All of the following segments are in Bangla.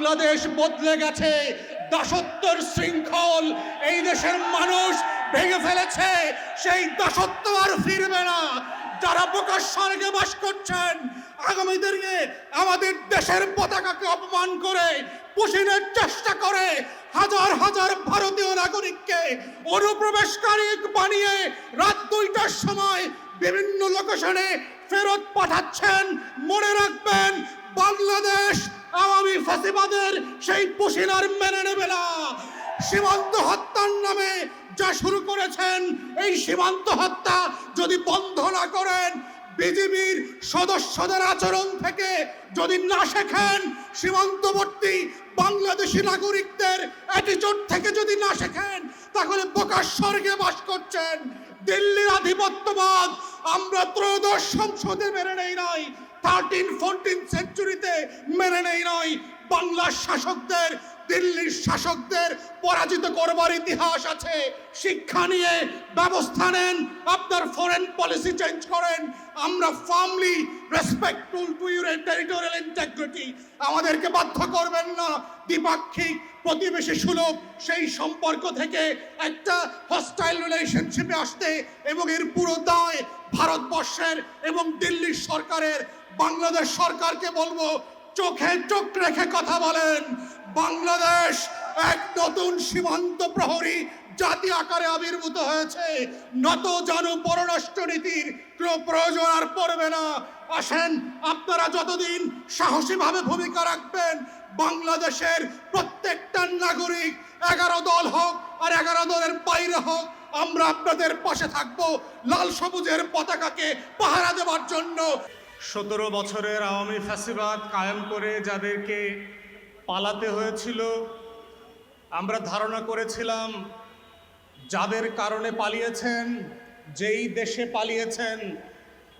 বাংলাদেশ বদলে গেছে, দাসত্বের শৃঙ্খল এই দেশের মানুষ ভেঙে ফেলেছে, সেই দাসত্ব আর ফিরবে না। যারা প্রকাশ স্বর্গে বাস করছেন, আগামী দিনে আমাদের দেশের পতাকাকে অপমান করে পুষিনের চেষ্টা করে হাজার হাজার ভারতীয় নাগরিককে অনুপ্রবেশকারী বানিয়ে রাত 2টার সময় বিভিন্ন লোকেশনে ফেরত পাঠাচ্ছেন। মনে রাখবেন, বাংলাদেশ আওয়ামী ফ্যাসিবাদের সেই পুষিনার মেনে নেবে না। সীমান্ত হত্যার নামে যা শুরু করেছেন, এই সীমান্ত হত্যা যদি বন্ধ না করেন, বিজিবির সদস্যদের আচরণ থেকে যদি না শেখেন, সীমান্তবর্তী বাংলাদেশি নাগরিকদের অ্যাটিটিউড থেকে যদি না শেখেন, তাহলে প্রকাশ স্বর্গে বাস করছেন। দিল্লির আধিপত্যবাদ আমরা ত্রয়োদশ সংসদে মেনে নেই নাই, 13-14 সেঞ্চুরিতে মেনে নেই নাই। বাংলার শাসকদের, দিল্লির শাসকদের পরাজিত করবার ইতিহাস আছে। শিক্ষা নিয়ে ব্যবস্থা নেন, আপনার ফরেন পলিসি চেঞ্জ করেন। আমরা firmly respectful to your territorial integrity. আমাদেরকে বাধ্য করবেন না দ্বিপাক্ষিক প্রতিবেশী সুলভ সেই সম্পর্ক থেকে একটা হস্টাইল রিলেশনশিপে আসতে, এবং এর পুরো দায় ভারতবর্ষের এবং দিল্লির সরকারের। বাংলাদেশ সরকারকে বলবো, চোখে চোখ রেখে কথা বলেন। বাংলাদেশ এক নতুন সীমান্ত প্রহরী জাতি আকারে আবির্ভূত হয়েছে। নত জানু পররাষ্ট্র নীতির কোনো প্রয়োজন আর পড়বে না। আসেন, আপনারা যতদিন সাহসীভাবে ভূমিকা রাখবেন, বাংলাদেশের প্রত্যেকটা নাগরিক 11 দল হোক আর 11 দলের বাইরে হোক, আমরা আপনাদের পাশে থাকবো লাল সবুজের পতাকাকে পাহারা দেওয়ার জন্য। 17 বছরের আওয়ামী ফ্যাসিবাদ কায়েম করে যাদেরকে পালাতে হয়েছিল, আমরা ধারণা করেছিলাম যাদের কারণে পালিয়েছেন, যেই দেশে পালিয়েছেন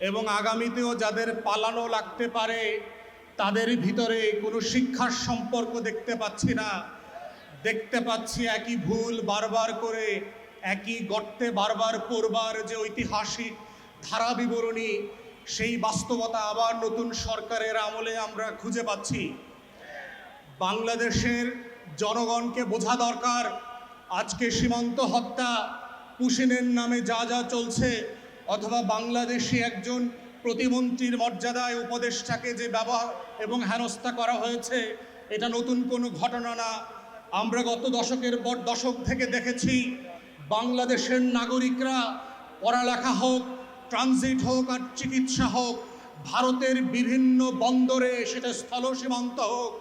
এবং আগামীতেও যাদের পালানো লাগতে পারে, তাদের ভিতরে কোনো শিক্ষার সম্পর্ক দেখতে পাচ্ছি না। দেখতে পাচ্ছি একই ভুল বারবার করে, একই গর্তে বারবার পড়বার যে ঐতিহাসিক ধারা বিবরণী, সেই বাস্তবতা আবার নতুন সরকারের আমলে আমরা খুঁজে পাচ্ছি। বাংলাদেশের জনগণকে বোঝা দরকার, আজকে সীমান্ত হত্যা, পুশিনের নামে যা যা চলছে, অথবা বাংলাদেশি একজন প্রতিমন্ত্রীর মর্যাদায় উপদেষ্টাকে যে ব্যবহার এবং হেনস্থা করা হয়েছে, এটা নতুন কোনো ঘটনা না। আমরা গত দশক থেকে দেখেছি বাংলাদেশের নাগরিকরা পড়ালেখা হোক, ট্রানজিট হোক আর চিকিৎসা হোক, ভারতের বিভিন্ন বন্দরে, সেটা স্থল সীমান্ত হোক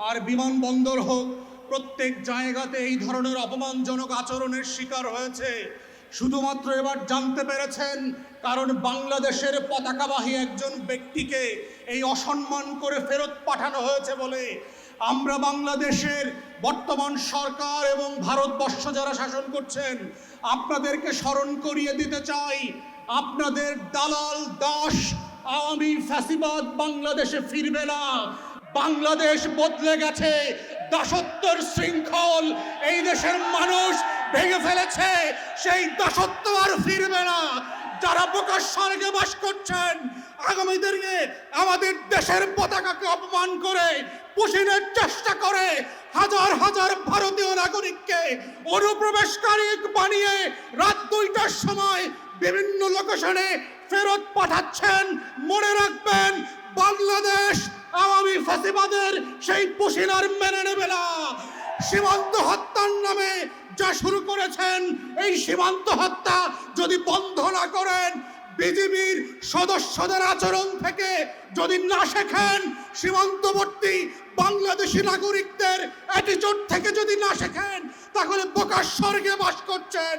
আর বিমানবন্দর হোক, প্রত্যেক জায়গাতে এই ধরনের অপমানজনক আচরণের শিকার হয়েছে। শুধুমাত্র এবার জানতে পেরেছেন কারণ বাংলাদেশের পতাকাবাহী একজন ব্যক্তিকে এই অসম্মান করে ফেরত পাঠানো হয়েছে বলে। আমরা বাংলাদেশের বর্তমান সরকার এবং ভারতবর্ষ যারা শাসন করছেন, আপনাদেরকে স্মরণ করিয়ে দিতে চাই, আপনাদের দালাল দাস আওয়ামী ফ্যাসিবাদ বাংলাদেশে ফিরবে না। বাংলাদেশ বদলে গেছে, দাসত্বের শৃঙ্খল এই দেশের মানুষ ভেঙে ফেলেছে, সেই দাসত্ব আর ফিরবে না। যারা প্রকাশ স্বর্গে বাস করছেন, আগামী দিনে আমাদের দেশের পতাকাকে অপমান করে পুষিনের চেষ্টা করে হাজার হাজার ভারতীয় নাগরিককে অনুপ্রবেশকারী বানিয়ে রাত 2টার সময় বিভিন্ন লোকেশনে ফেরত পাঠাচ্ছেন। মনে রাখবেন, বাংলাদেশ আওয়ামী ফ্যাসিবাদের সেই পুশিনার মেনে নেবে না। সীমান্ত হত্যার নামে যা শুরু করেছেন, এই সীমান্ত হত্যা যদি বন্ধ না করেন, বিজিবির সদস্যদের আচরণ থেকে যদি না শেখেন, সীমান্তবর্তী বাংলাদেশি নাগরিকদের অ্যাটিটিউড থেকে যদি না শেখেন, তাহলে প্রকাশ স্বর্গে বাস করছেন।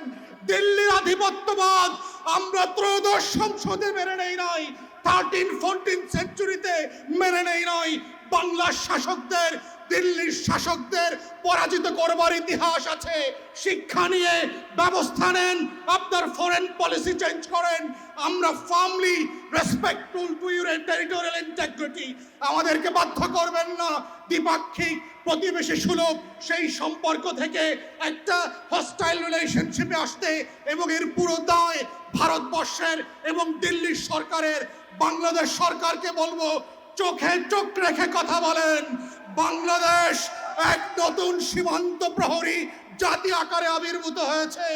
দিল্লির আধিপত্যবাদ আমরা ত্রয়োদশ সংসদে মেনে নেই নাই, 13-14 সেঞ্চুরিতে মেনে নেই নাই। বাংলার শাসকদের, দিল্লির শাসকদের পরাজিত করবার ইতিহাস আছে। শিক্ষা নিয়ে ব্যবস্থা নেন, আপনার ফরেন পলিসি চেঞ্জ করেন। আমরা firmly respectful to your territorial integrity. আমাদেরকে বাধ্য করবেন না দ্বিপাক্ষিক প্রতিবেশী সুলভ সেই সম্পর্ক থেকে একটা হস্টাইল রিলেশনশিপে আসতে, এবং এর পুরো দায় ভারতবর্ষের এবং দিল্লির সরকারের। বাংলাদেশ সরকারকে বলবো, চোখে চোখ রেখে কথা বলেন। বাংলাদেশ এক নতুন সীমান্ত প্রহরী জাতি আকারে আবির্ভূত হয়েছে।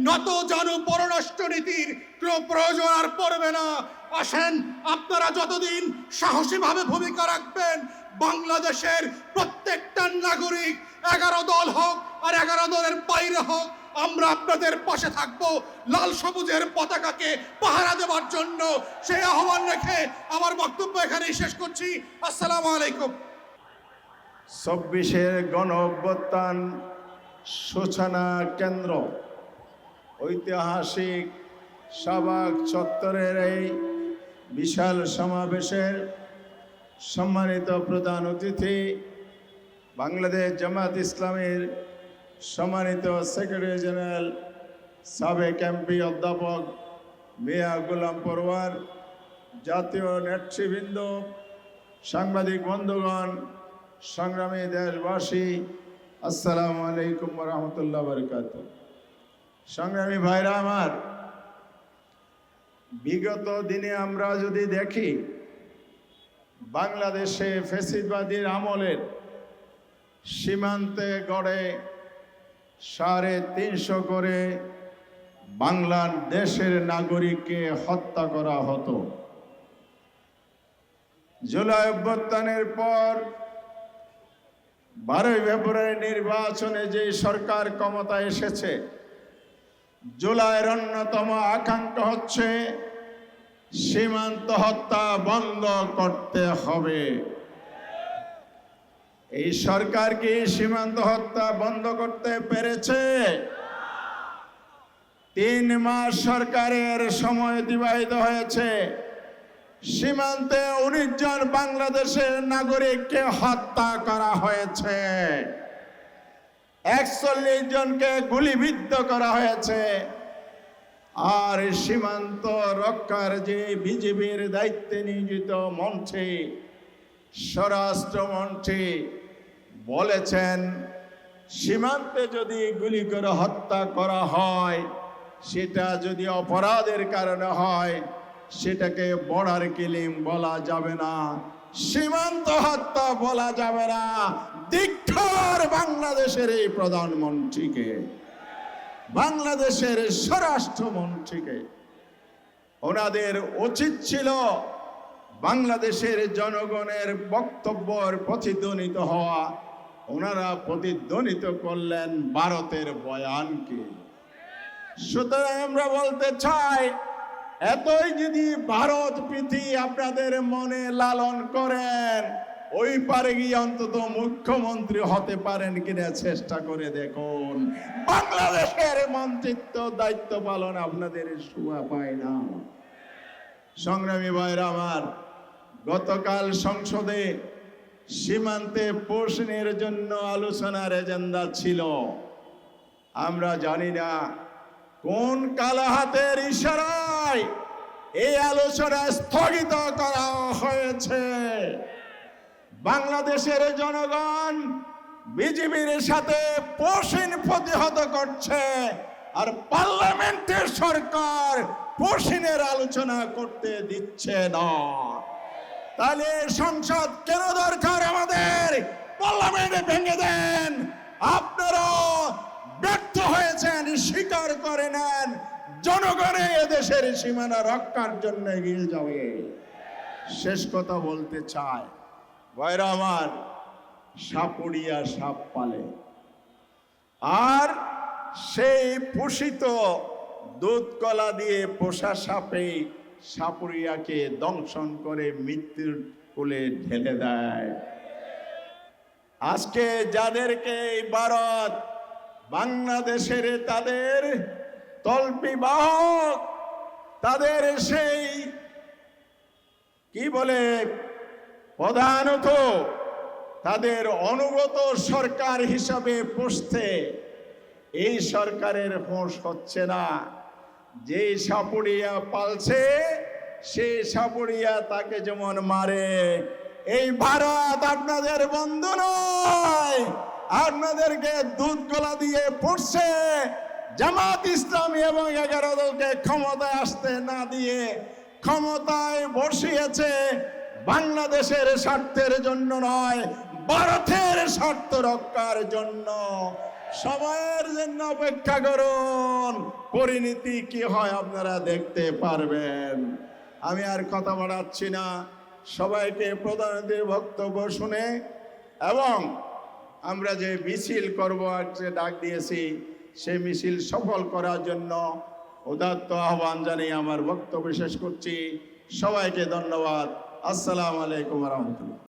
নত জানু পররাষ্ট্র নীতির কোনো প্রয়োজন আর পড়বে না। আসেন, আপনারা যতদিন সাহসীভাবে ভূমিকা রাখবেন, বাংলাদেশের প্রত্যেকটা নাগরিক 11 দল হোক আর 11 দলের বাইরে হোক, আমরা আপনাদের পাশে থাকব লাল সবুজের পতাকাকে পাহারা দেওয়ার জন্য। সেই আহ্বান রেখে আমার বক্তব্য এখানেই শেষ করছি। আসসালামু আলাইকুম। ২৪-এর গণ অভ্যুত্থান সূচনা কেন্দ্র ঐতিহাসিক শাহবাগ চত্বরের এই বিশাল সমাবেশের সম্মানিত প্রধান অতিথি, বাংলাদেশ জামাত ইসলামীর সম্মানিত সেক্রেটারি জেনারেল সাবেক এমপি অধ্যাপক মিয়া গোলাম পরওয়ার, জাতীয় নেতৃবৃন্দ, সাংবাদিক বন্ধুগণ, সংগ্রামী দেশবাসী, আসসালামু আলাইকুম ওয়া রাহমাতুল্লাহি ওয়া বারাকাতুহু। সংগ্রামী ভাইরা আমার, বিগত দিনে আমরা যদি দেখি, বাংলাদেশে ফ্যাসিবাদীর আমলের সীমান্তে গড়ে 350 করে বাংলাদেশের নাগরিককে হত্যা করা হতো। জুলাই অভ্যুত্থানের পর 12 ফেব্রুয়ারি নির্বাচনে যে সরকার ক্ষমতায় এসেছে, জুলাইয়ের অন্যতম আকাঙ্ক্ষা হচ্ছে সীমান্ত হত্যা বন্ধ করতে হবে। এই সরকার কি সীমান্ত হত্যা বন্ধ করতে পেরেছে? 3 মাস সরকারের সময় অতিবাহিত হয়েছে, সীমান্তে 19 জন বাংলাদেশের নাগরিককে হত্যা করা হয়েছে, 41 জনকে গুলিবিদ্ধ করা হয়েছে। আর সীমান্ত রক্ষার যে বিজিবির দায়িত্বে নিয়োজিত মন্ত্রী, স্বরাষ্ট্রমন্ত্রী বলেছেন, সীমান্তে যদি গুলি করে হত্যা করা হয়, সেটা যদি অপরাধের কারণে হয়, সেটাকে বর্ডার কিলিং বলা যাবে না, সীমান্ত হত্যা বলা যাবে না। ধিক্কার বাংলাদেশের এই প্রধানমন্ত্রীকে, বাংলাদেশের স্বরাষ্ট্রমন্ত্রীকে। ওনাদের উচিত ছিল বাংলাদেশের জনগণের বক্তব্যের প্রতিধ্বনিত হওয়া। ওনারা প্রতিধ্বনিত করলেন ভারতের বয়ানকে। সুতরাং আমরা বলতে চাই, এতই যদি ভারত প্রীতি আপনাদের মনে লালন করেন, ওই পারে গিয়ে অন্তত মুখ্যমন্ত্রী হতে পারেন কিনা চেষ্টা করে দেখুন। বাংলাদেশের মন্ত্রিত্ব দায়িত্ব পালন আপনাদের শোভা পায় না। সংগ্রামী ভাইরা আমার, গতকাল সংসদে সীমান্তে প্রশ্নের জন্য আলোচনার এজেন্ডা ছিল। আমরা জানি না কোন কালো হাতের ইশারায় এই আলোচনা স্থগিত করা হয়েছে। বাংলাদেশের জনগণ বিজেপির সাথে পোষণ প্রতিহত করছে, আর পার্লামেন্টের সরকার পোষণের আলোচনা করতে দিচ্ছে না। তাহলে সংসদ কেন দরকার আমাদের? পার্লামেন্টে ভেঙে দেন। আপনারা ব্যর্থ হয়েছেন, স্বীকার করে নেন। জনগণে এদেশের সীমানা রক্ষার জন্য এগিয়ে যাবে। শেষ কথা বলতে চাই, ভাইরা আমার, সাপুড়িয়া সাপ পালে, আর সেই পোষিত দুধ কলা দিয়ে পোষা সাপে সাপুড়িয়াকে দংশন করে মৃত্যুর কোলে ঢেলে দেয়। আজকে যাদেরকে এই ভারত বাংলাদেশের তাদের তল্পি বাহক, তাদের সেই কি বলে প্রধানত তাদের অনুগত সরকার হিসাবে পোষতে এই সরকারের হোশ হচ্ছে না। যে সাপুড়িয়া পালছে সেই সাপুড়িয়া তাকে যেমন মারে। এই ভারত আপনাদের বন্ধু নয়, আপনাদেরকে দুধ কলা দিয়ে পড়ছে। জামাত ইসলামী এবং 11 দলকে ক্ষমতায় আসতে না দিয়ে ক্ষমতায় বসিয়েছে বাংলাদেশের স্বার্থের জন্য নয়, ভারতের স্বার্থ রক্ষার জন্য সময়ের জন্য অপেক্ষা করুন, পরিণতি কি হয় আপনারা দেখতে পারবেন। আমি আর কথা বাড়াচ্ছি না, সবাইকে প্রধানমন্ত্রীর বক্তব্য শুনে এবং আমরা যে মিছিল করব আজকে ডাক দিয়েছি সেই মিছিল সফল করার জন্য উদাত্ত আহ্বান জানিয়ে আমার বক্তব্য শেষ করছি। সবাইকে ধন্যবাদ। আসসালামু আলাইকুম রহমতুল্লাহ।